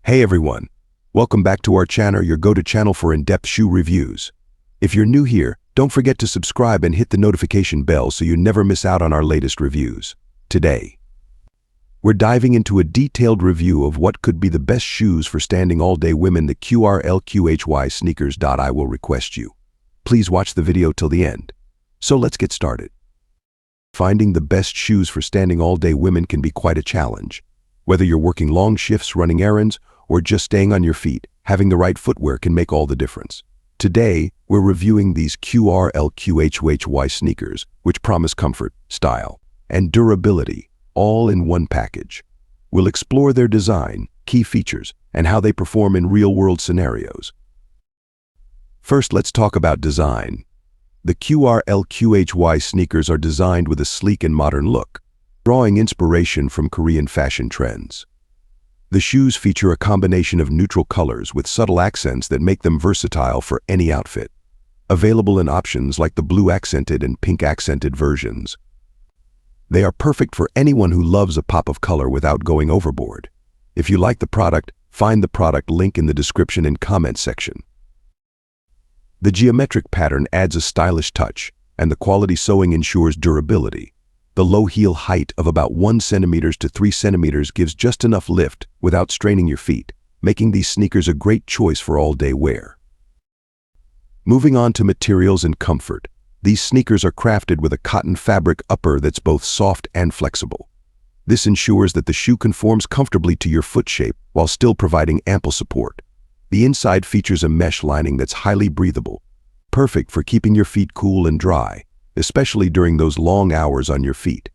Hey everyone, welcome back to our channel, your go-to channel for in-depth shoe reviews. If you're new here, don't forget to subscribe and hit the notification bell so you never miss out on our latest reviews. Today, we're diving into a detailed review of what could be the best shoes for standing all-day women, the QRLQHY sneakers. I will request you. Please watch the video till the end. So let's get started. Finding the best shoes for standing all-day women can be quite a challenge. Whether you're working long shifts, running errands, or just staying on your feet, having the right footwear can make all the difference. Today, we're reviewing these QRLQHY sneakers, which promise comfort, style, and durability, all in one package. We'll explore their design, key features, and how they perform in real-world scenarios. First, let's talk about design. The QRLQHY sneakers are designed with a sleek and modern look, drawing inspiration from Korean fashion trends. The shoes feature a combination of neutral colors with subtle accents that make them versatile for any outfit. Available in options like the blue accented and pink accented versions. They are perfect for anyone who loves a pop of color without going overboard. If you like the product, find the product link in the description and comment section. The geometric pattern adds a stylish touch, and the quality sewing ensures durability. The low heel height of about 1 cm to 3 cm gives just enough lift without straining your feet, making these sneakers a great choice for all-day wear. Moving on to materials and comfort, these sneakers are crafted with a cotton fabric upper that's both soft and flexible. This ensures that the shoe conforms comfortably to your foot shape while still providing ample support. The inside features a mesh lining that's highly breathable, perfect for keeping your feet cool and dry, especially during those long hours on your feet.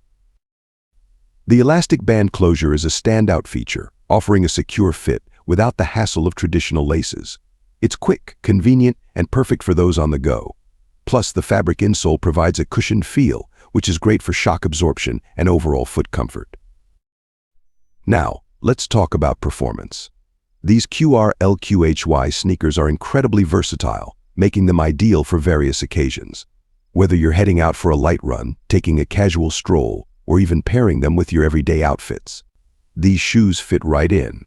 The elastic band closure is a standout feature, offering a secure fit without the hassle of traditional laces. It's quick, convenient, and perfect for those on the go. Plus, the fabric insole provides a cushioned feel, which is great for shock absorption and overall foot comfort. Now, let's talk about performance. These QRLQHY sneakers are incredibly versatile, making them ideal for various occasions. Whether you're heading out for a light run, taking a casual stroll, or even pairing them with your everyday outfits, these shoes fit right in.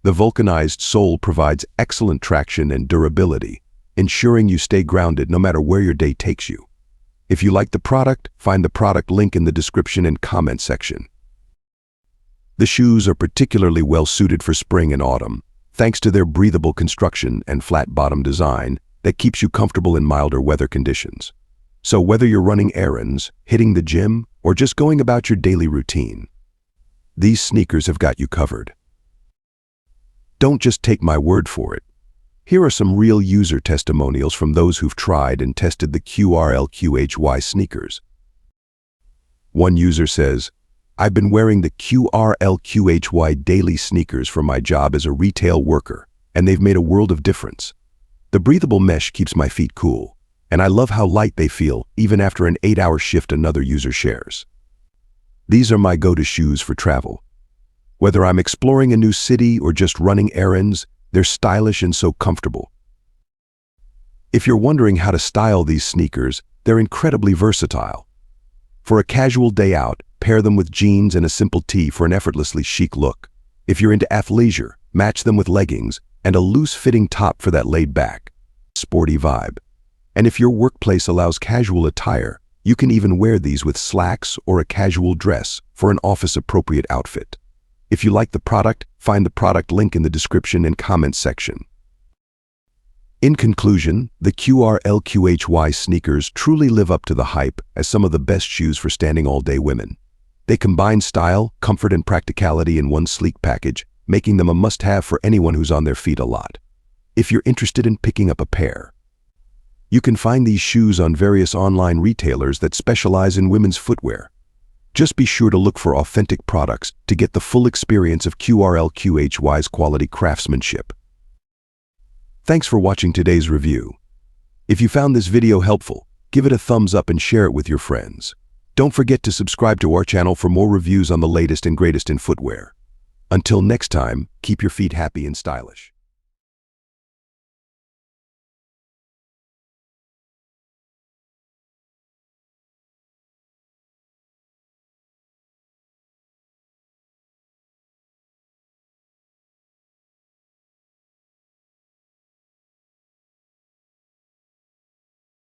The vulcanized sole provides excellent traction and durability, ensuring you stay grounded no matter where your day takes you. If you like the product, find the product link in the description and comment section. The shoes are particularly well suited for spring and autumn, thanks to their breathable construction and flat bottom design that keeps you comfortable in milder weather conditions. So whether you're running errands, hitting the gym, or just going about your daily routine, these sneakers have got you covered. Don't just take my word for it. Here are some real user testimonials from those who've tried and tested the QRLQHY sneakers. One user says, "I've been wearing the QRLQHY daily sneakers for my job as a retail worker, and they've made a world of difference. The breathable mesh keeps my feet cool, and I love how light they feel even after an 8-hour shift," another user shares. "These are my go-to shoes for travel. Whether I'm exploring a new city or just running errands, they're stylish and so comfortable." If you're wondering how to style these sneakers, they're incredibly versatile. For a casual day out, pair them with jeans and a simple tee for an effortlessly chic look. If you're into athleisure, match them with leggings and a loose-fitting top for that laid-back, sporty vibe. And if your workplace allows casual attire, you can even wear these with slacks or a casual dress for an office-appropriate outfit. If you like the product, find the product link in the description and comment section. In conclusion, the QRLQHY sneakers truly live up to the hype as some of the best shoes for standing all-day women. They combine style, comfort, and practicality in one sleek package, making them a must-have for anyone who's on their feet a lot. If you're interested in picking up a pair, you can find these shoes on various online retailers that specialize in women's footwear. Just be sure to look for authentic products to get the full experience of QRLQHY's quality craftsmanship. Thanks for watching today's review. If you found this video helpful, give it a thumbs up and share it with your friends. Don't forget to subscribe to our channel for more reviews on the latest and greatest in footwear. Until next time, keep your feet happy and stylish.